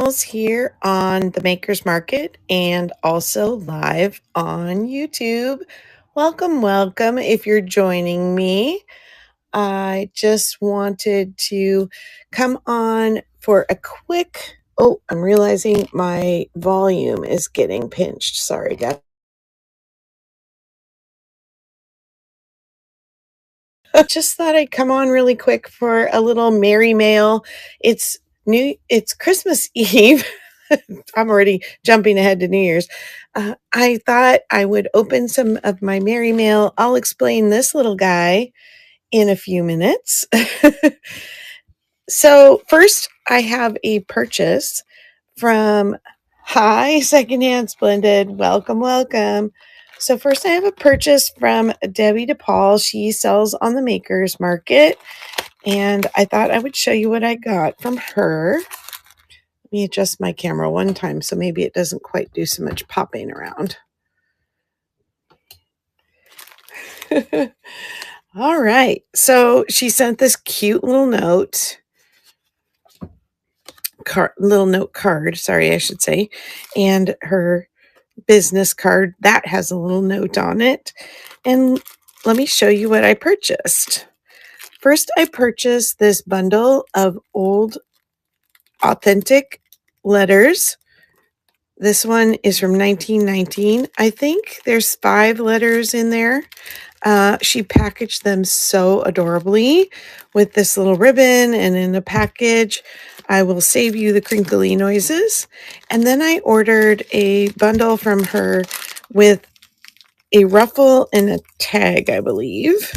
here on the Makers Market and also live on YouTube. Welcome, welcome. If you're joining me, I just wanted to come on for a quick. Oh, I'm realizing my volume is getting pinched. Sorry, guys. Just thought I'd come on really quick for a little merry mail. It's Christmas Eve. I'm already jumping ahead to New Year's. I thought I would open some of my merry mail. I'll explain this little guy in a few minutes. So first I have a purchase from Hi Secondhand Splendid. Welcome, welcome. So first I have a purchase from Debbie DePaul. She sells on the Makers Market. And I thought I would show you what I got from her. Let me adjust my camera one time so maybe it doesn't quite do so much popping around. All right. So she sent this cute little note. Little note card, sorry, I should say. And her business card that has a little note on it. And let me show you what I purchased. First, I purchased this bundle of old authentic letters. This one is from 1919. I think there's 5 letters in there. She packaged them so adorably with this little ribbon and in a package. I will save you the crinkly noises. And then I ordered a bundle from her with a ruffle and a tag, I believe.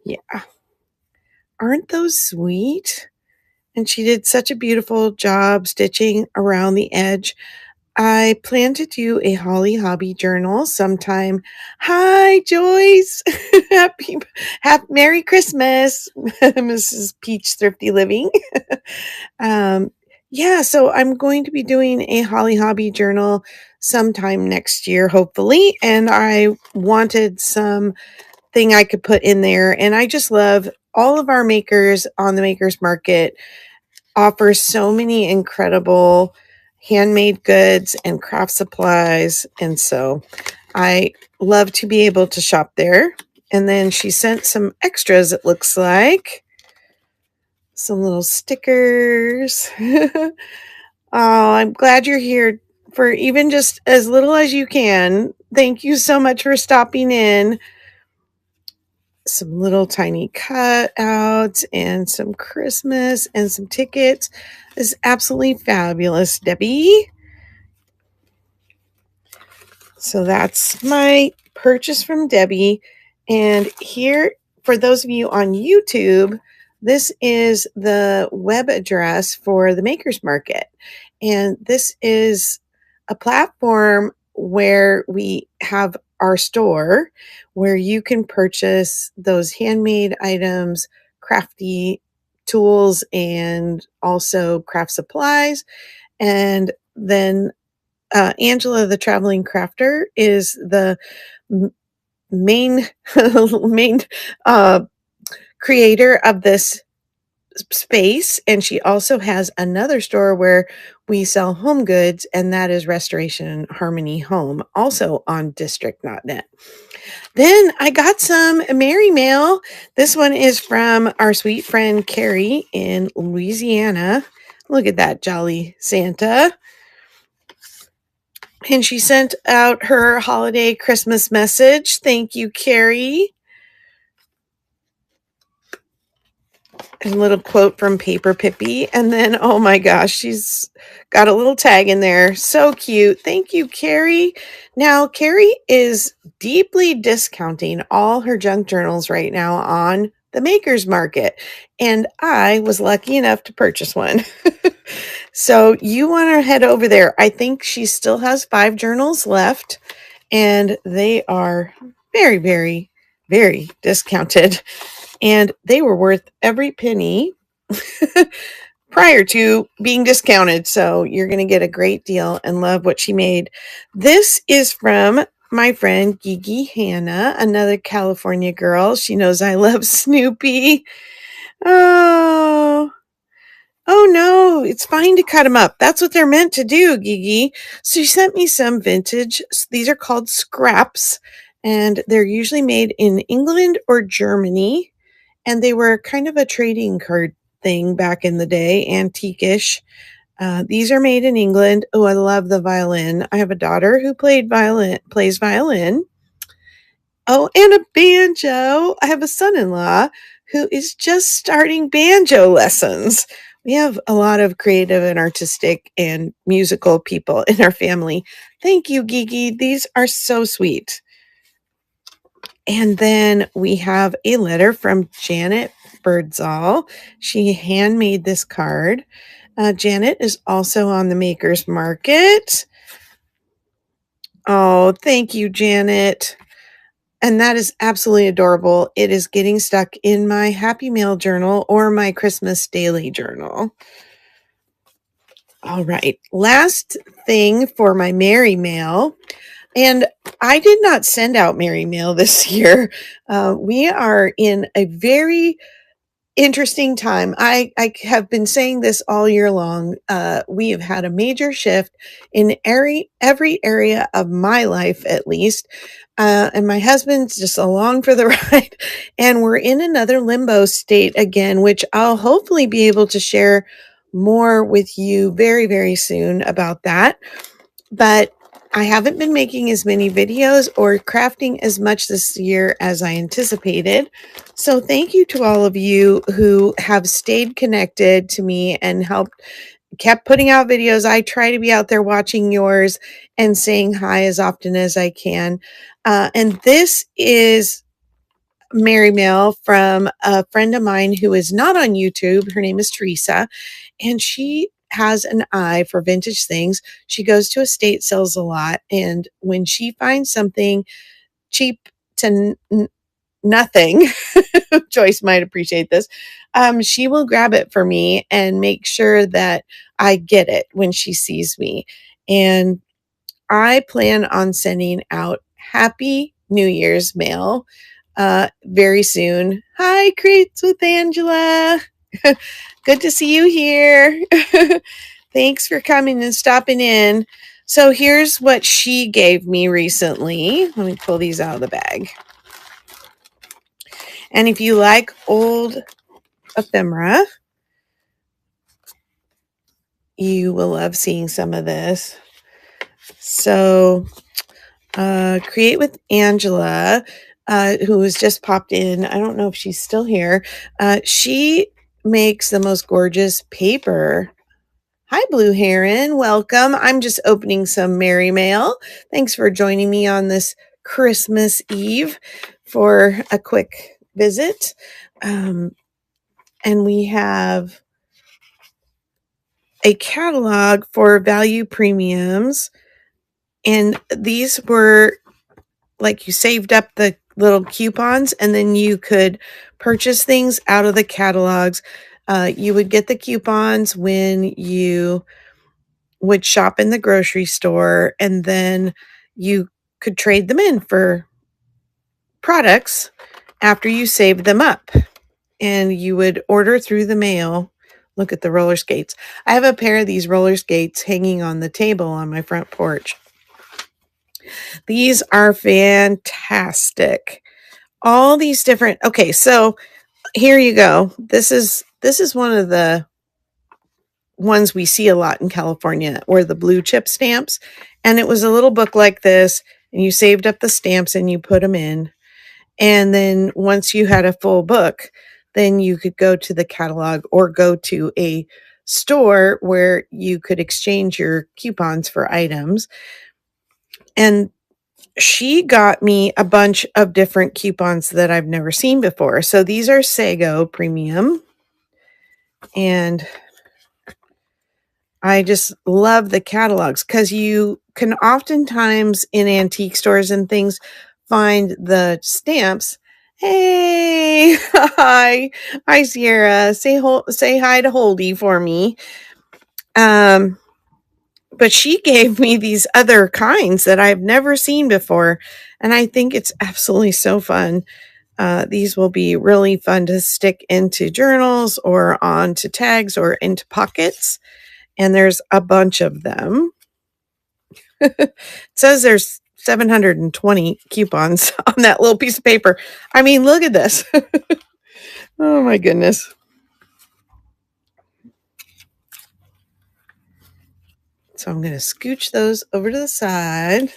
Yeah. Aren't those sweet? And she did such a beautiful job stitching around the edge. I plan to do a Holly Hobby journal sometime. Hi, Joyce. happy Merry Christmas, Mrs. Peach Thrifty Living. Yeah, so I'm going to be doing a Holly Hobby journal sometime next year, hopefully. And I wanted something I could put in there. And I just love all of our makers on the Makers Market offer so many incredible handmade goods and craft supplies. And so I love to be able to shop there. And then she sent some extras, it looks like. Some little stickers. Oh, I'm glad you're here for even just as little as you can. Thank you so much for stopping in. Some little tiny cutouts and some Christmas and some tickets. This is absolutely fabulous, Debbie. So that's my purchase from Debbie. And here, for those of you on YouTube, this is the web address for the Makers Market. And this is a platform where we have our store where you can purchase those handmade items, crafty tools, and also craft supplies. And then Angela, the traveling crafter, is the main creator of this space, and she also has another store where we sell home goods, and that is Restoration Harmony Home, also on district.net. Then I got some Merry Mail. This one is from our sweet friend Carrie in Louisiana. Look at that jolly Santa. And she sent out her holiday Christmas message. Thank you, Carrie. A little quote from Paper Pippi. And then, oh my gosh, she's got a little tag in there. So cute. Thank you, Carrie. Now, Carrie is deeply discounting all her junk journals right now on the Makers Market. And I was lucky enough to purchase one. So you want to head over there. I think she still has 5 journals left. And they are very, very, very discounted. And they were worth every penny prior to being discounted. So you're going to get a great deal and love what she made. This is from my friend Gigi Hannah, another California girl. She knows I love Snoopy. Oh, it's fine to cut them up. That's what they're meant to do, Gigi. So she sent me some vintage. These are called scraps, and they're usually made in England or Germany. And they were kind of a trading card thing back in the day, antique-ish. These are made in England. Oh, I love the violin. I have a daughter who plays violin. Oh, and a banjo. I have a son-in-law who is just starting banjo lessons. We have a lot of creative and artistic and musical people in our family. Thank you, Gigi. These are so sweet. And then we have a letter from Janet Birdsall. She handmade this card. Janet is also on the Maker's Market. Oh, thank you, Janet. And that is absolutely adorable. It is getting stuck in my Happy Mail journal or my Christmas daily journal. All right. Last thing for my Merry Mail. And I did not send out Merry Mail this year. We are in a very interesting time. I have been saying this all year long. We have had a major shift in every area of my life, at least. And my husband's just along for the ride. And we're in another limbo state again, which I'll hopefully be able to share more with you very, very soon about that. But I haven't been making as many videos or crafting as much this year as I anticipated. So thank you to all of you who have stayed connected to me and kept putting out videos. I try to be out there watching yours and saying hi as often as I can. And this is Merry Mail from a friend of mine who is not on YouTube. Her name is Teresa, and she has an eye for vintage things. She goes to estate sales a lot, and when she finds something cheap to nothing, Joyce might appreciate this, she will grab it for me and make sure that I get it when she sees me. And I plan on sending out Happy New Year's mail very soon. Hi, Creates with Angela. Good to see you here. Thanks for coming and stopping in. So here's what she gave me recently. Let me pull these out of the bag. And if you like old ephemera, you will love seeing some of this. So Create with Angela, who has just popped in. I don't know if she's still here. She makes the most gorgeous paper. Hi, Blue Heron. Welcome. I'm just opening some Merry Mail. Thanks for joining me on this Christmas Eve for a quick visit. And we have a catalog for value premiums. And these were like you saved up the little coupons and then you could purchase things out of the catalogs. You would get the coupons when you would shop in the grocery store, and then you could trade them in for products after you saved them up, and you would order through the mail. Look at the roller skates. I have a pair of these roller skates hanging on the table on my front porch. These are fantastic. All these different, okay, so here you go. This is one of the ones we see a lot in California, were the blue chip stamps. And it was a little book like this, and you saved up the stamps and you put them in. And then once you had a full book, then you could go to the catalog or go to a store where you could exchange your coupons for items. And she got me a bunch of different coupons that I've never seen before. So these are Sago Premium. And I just love the catalogs because you can oftentimes in antique stores and things find the stamps. Hey, hi, Sierra. Say hi to Holdy for me. But she gave me these other kinds that I've never seen before, and I think it's absolutely so fun. These will be really fun to stick into journals or onto tags or into pockets. and there's a bunch of them. It says there's 720 coupons on that little piece of paper. I mean, look at this. Oh my goodness. So I'm going to scooch those over to the side.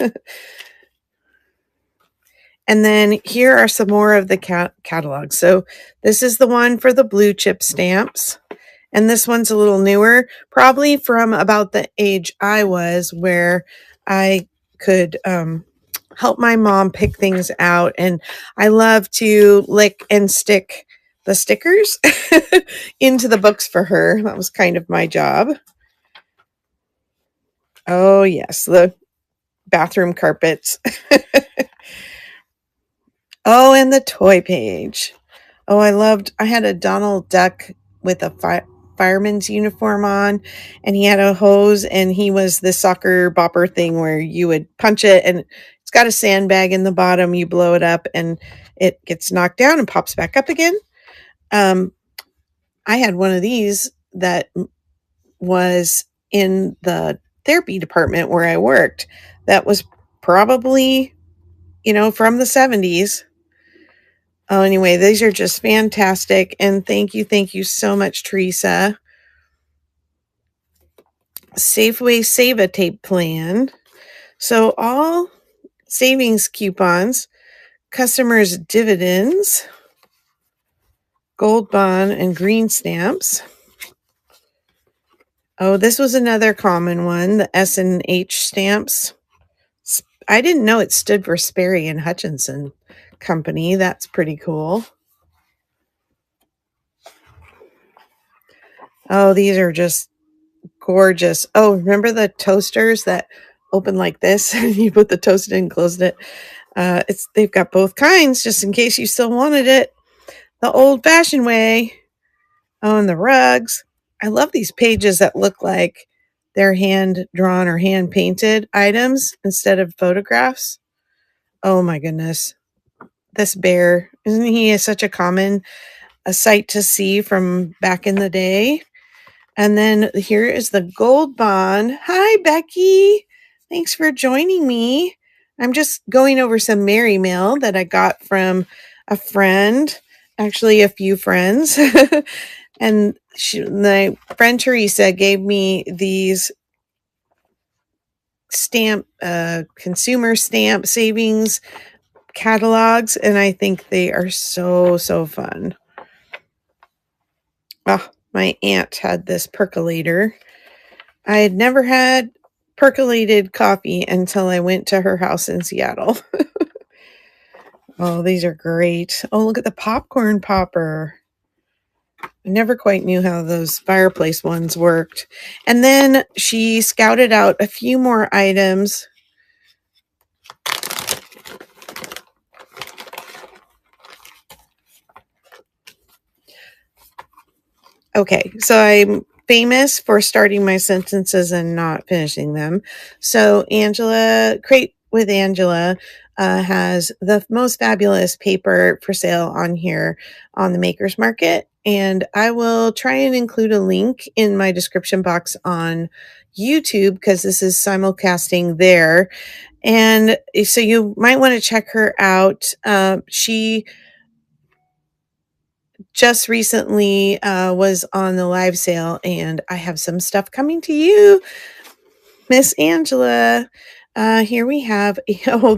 And then here are some more of the catalogs. So this is the one for the blue chip stamps. And this one's a little newer, probably from about the age I was, where I could help my mom pick things out. And I love to lick and stick the stickers into the books for her. That was kind of my job. Oh, yes, the bathroom carpets. Oh, and the toy page. Oh, I had a Donald Duck with a fireman's uniform on, and he had a hose, and he was the soccer bopper thing where you would punch it, and it's got a sandbag in the bottom. You blow it up, and it gets knocked down and pops back up again. I had one of these that was in the therapy department where I worked. That was probably, from the 70s. Oh, anyway, these are just fantastic. And thank you so much, Teresa. Safeway Save-A-Tape plan. So all savings coupons, customers' dividends, gold bond, and green stamps. Oh, this was another common one, the S&H stamps. I didn't know it stood for Sperry and Hutchinson Company. That's pretty cool. Oh, these are just gorgeous. Oh, remember the toasters that open like this? You put the toast in and closed it. They've got both kinds, just in case you still wanted it the old-fashioned way. Oh, and the rugs. I love these pages that look like they're hand-drawn or hand-painted items instead of photographs. Oh my goodness. This bear, isn't he such a sight to see from back in the day? And then here is the gold bond. Hi, Becky. Thanks for joining me. I'm just going over some Merry Mail that I got from a friend, actually a few friends. And my friend Teresa gave me these consumer stamp savings catalogs, and I think they are so, so fun. Oh, my aunt had this percolator. I had never had percolated coffee until I went to her house in Seattle. Oh, these are great. Oh, look at the popcorn popper. I never quite knew how those fireplace ones worked. And then she scouted out a few more items. Okay, so I'm famous for starting my sentences and not finishing them. So Crate with Angela has the most fabulous paper for sale on here on the Makers Market. And I will try and include a link in my description box on YouTube because this is simulcasting there. And so you might want to check her out. She just recently was on the live sale, and I have some stuff coming to you, Miss Angela. Here we have,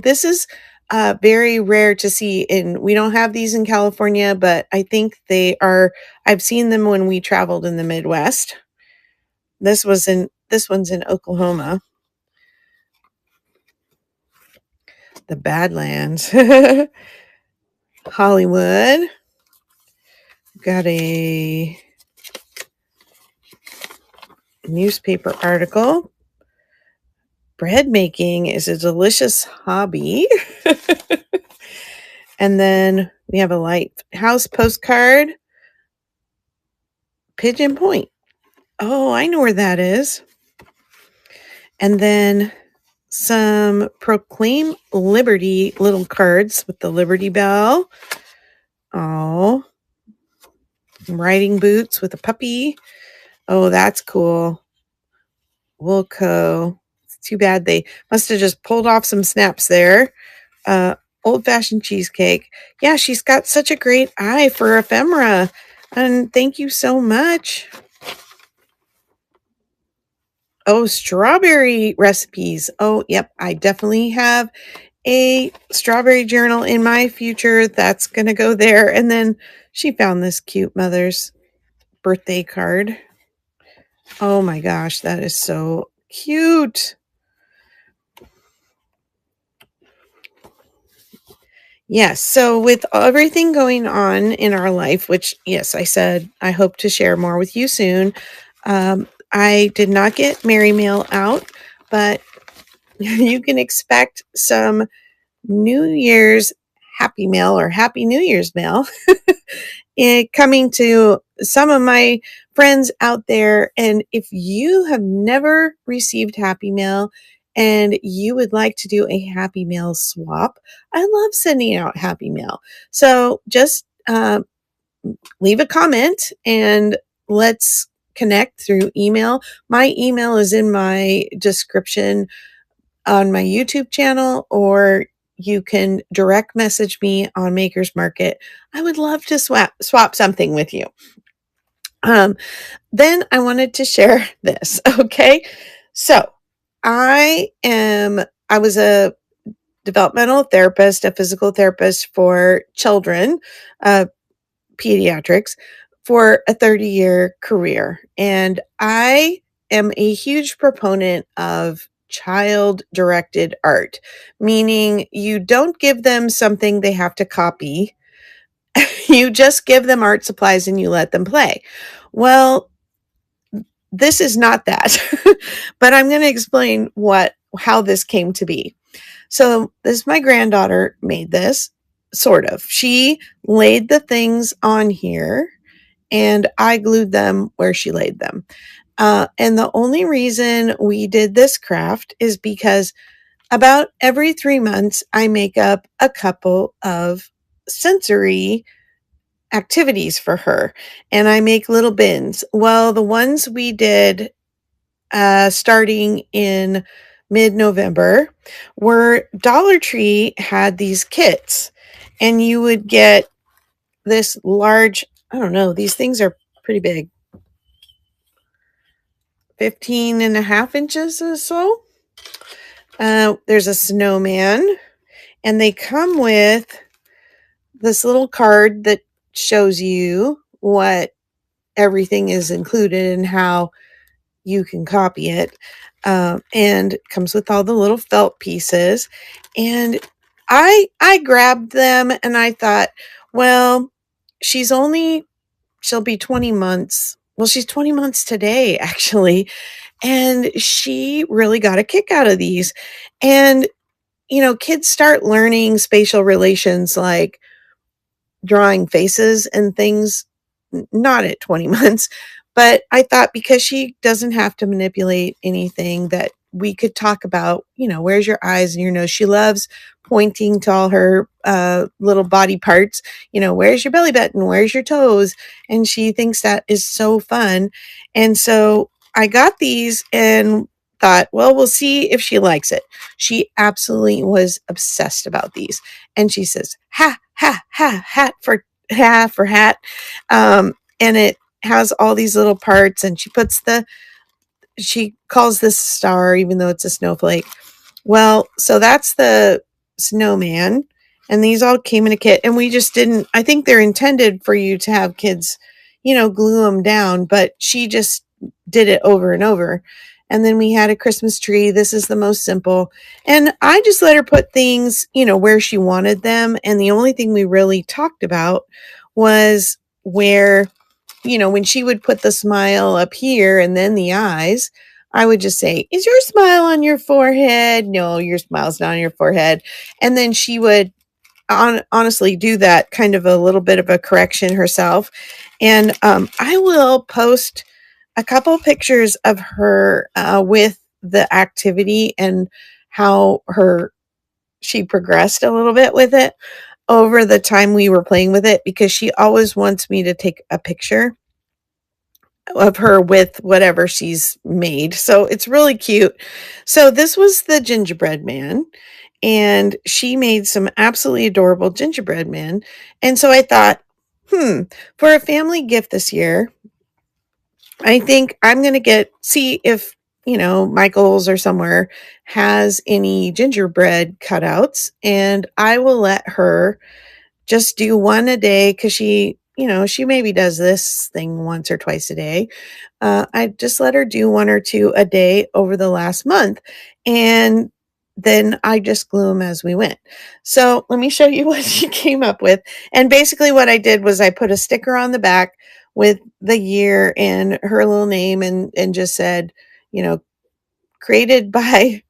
this is very rare to see, and we don't have these in California, but I think I've seen them when we traveled in the Midwest. This one's in Oklahoma. The Badlands. Hollywood. Got a newspaper article. Bread making is a delicious hobby. And then we have a lighthouse postcard. Pigeon Point. Oh, I know where that is. And then some Proclaim Liberty little cards with the Liberty Bell. Oh, riding boots with a puppy. Oh, that's cool. Wilco. It's too bad they must have just pulled off some snaps there. Uh, Old fashioned cheesecake. Yeah, she's got such a great eye for ephemera. And thank you so much. Oh, strawberry recipes. Oh, yep. I definitely have a strawberry journal in my future. That's going to go there. And then she found this cute mother's birthday card. Oh my gosh, that is so cute. Yes. So, with everything going on in our life, which, yes, I said I hope to share more with you soon, I did not get Merry Mail out, but you can expect some New Year's Happy Mail or Happy New Year's mail coming to some of my friends out there. And if you have never received Happy Mail and you would like to do a Happy Mail swap, I love sending out Happy Mail. So just leave a comment and let's connect through email. My email is in my description on my YouTube channel, or you can direct message me on Maker's Market. I would love to swap something with you. Then I wanted to share this. Okay. So I was a developmental therapist, a physical therapist for children, pediatrics, for a 30-year career. And I am a huge proponent of child directed art, meaning you don't give them something they have to copy. You just give them art supplies and you let them play. Well, this is not that, but I'm going to explain how this came to be. So this, my granddaughter made this, sort of. She laid the things on here and I glued them where she laid them. And the only reason we did this craft is because about every 3 months, I make up a couple of sensory activities for her and I make little bins. Well, the ones we did starting in mid-November were Dollar Tree had these kits and you would get this large, I don't know, these things are pretty big, 15.5 inches or so. There's a snowman and they come with this little card that shows you what everything is included and how you can copy it. And it comes with all the little felt pieces. And I grabbed them and I thought, well, she'll be 20 months. Well, she's 20 months today, actually. And she really got a kick out of these. And, kids start learning spatial relations like drawing faces and things, not at 20 months. But I thought because she doesn't have to manipulate anything, that we could talk about, where's your eyes and your nose? She loves pointing to all her little body parts, where's your belly button? Where's your toes? And she thinks that is so fun. And so I got these and thought, well, we'll see if she likes it. She absolutely was obsessed about these. And she says, ha, ha, ha, hat for hat. And it has all these little parts and she calls this a star, even though it's a snowflake. Well, so that's the snowman. And these all came in a kit and we just I think they're intended for you to have kids, glue them down, but she just did it over and over. And then we had a Christmas tree. This is the most simple. And I just let her put things, where she wanted them. And the only thing we really talked about was where, when she would put the smile up here and then the eyes, I would just say, is your smile on your forehead? No, your smile's not on your forehead. And then she would honestly do that kind of a little bit of a correction herself. And I will post a couple pictures of her with the activity and how she progressed a little bit with it over the time we were playing with it, because she always wants me to take a picture of her with whatever she's made. So it's really cute. So this was the gingerbread man, and she made some absolutely adorable gingerbread men. And so I thought, for a family gift this year, I think I'm going to see if, Michael's or somewhere has any gingerbread cutouts, and I will let her just do one a day because she maybe does this thing once or twice a day. I just let her do one or two a day over the last month. And then I just glue them as we went. So let me show you what she came up with. And basically, what I did was I put a sticker on the back with the year and her little name, and just said, created by.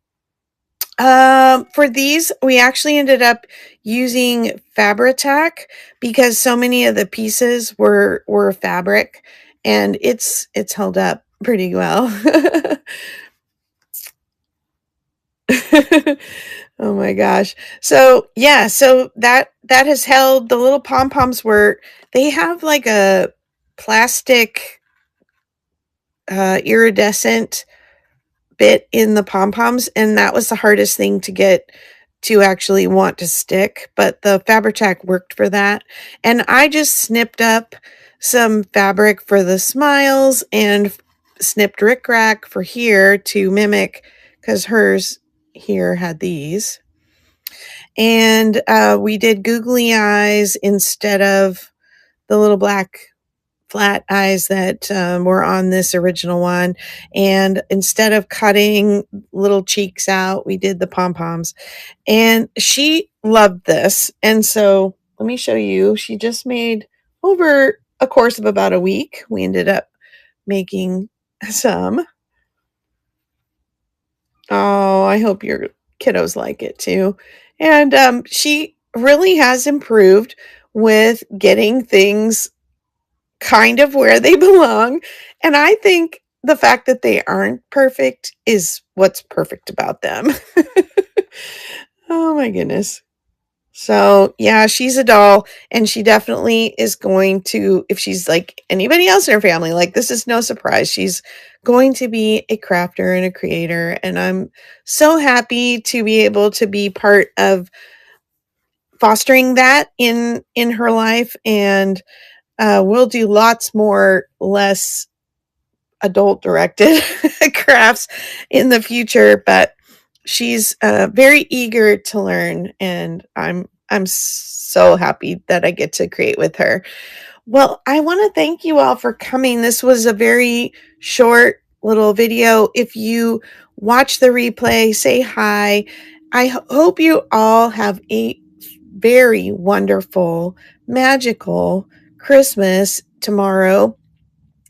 For these, we actually ended up using Fabri-Tac because so many of the pieces were fabric, and it's held up pretty well. Oh my gosh. So yeah, so that has held. The little pom-poms they have like a plastic iridescent bit in the pom-poms, and that was the hardest thing to get to actually want to stick, but the Fabri-Tac worked for that. And I just snipped up some fabric for the smiles and snipped rickrack for here to mimic, because hers here had these. And we did googly eyes instead of the little black flat eyes that were on this original one. And instead of cutting little cheeks out, we did the pom-poms. And she loved this. And so let me show you. She just made, over a course of about a week, we ended up making some. Oh, I hope your kiddos like it too. And she really has improved with getting things kind of where they belong. And I think the fact that they aren't perfect is what's perfect about them. Oh my goodness. So, yeah, she's a doll, and she definitely is going to, if she's like anybody else in her family, like this is no surprise. She's going to be a crafter and a creator, and I'm so happy to be able to be part of fostering that in her life. And we'll do lots more less adult directed crafts in the future, but she's very eager to learn, and I'm so happy that I get to create with her. Well, I want to thank you all for coming. This was a very short little video. If you watch the replay, say hi. I hope you all have a very wonderful, magical Christmas tomorrow.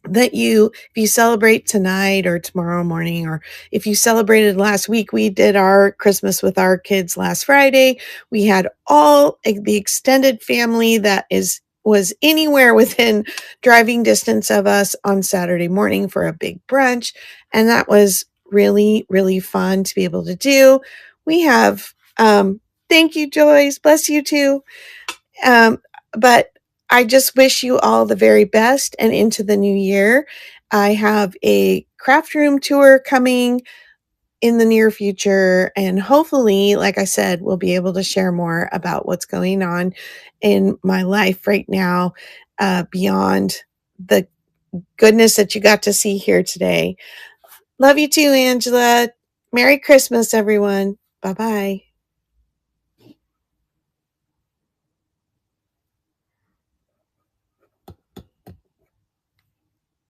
That if you celebrate tonight or tomorrow morning, or if you celebrated last week, we did our Christmas with our kids last Friday. We had all the extended family that was anywhere within driving distance of us on Saturday morning for a big brunch. And that was really, really fun to be able to do. We have, thank you, Joyce. Bless you too. But I just wish you all the very best and into the new year. I have a craft room tour coming in the near future, and hopefully, like I said, we'll be able to share more about what's going on in my life right now, beyond the goodness that you got to see here today. Love you too, Angela. Merry Christmas, everyone. Bye bye.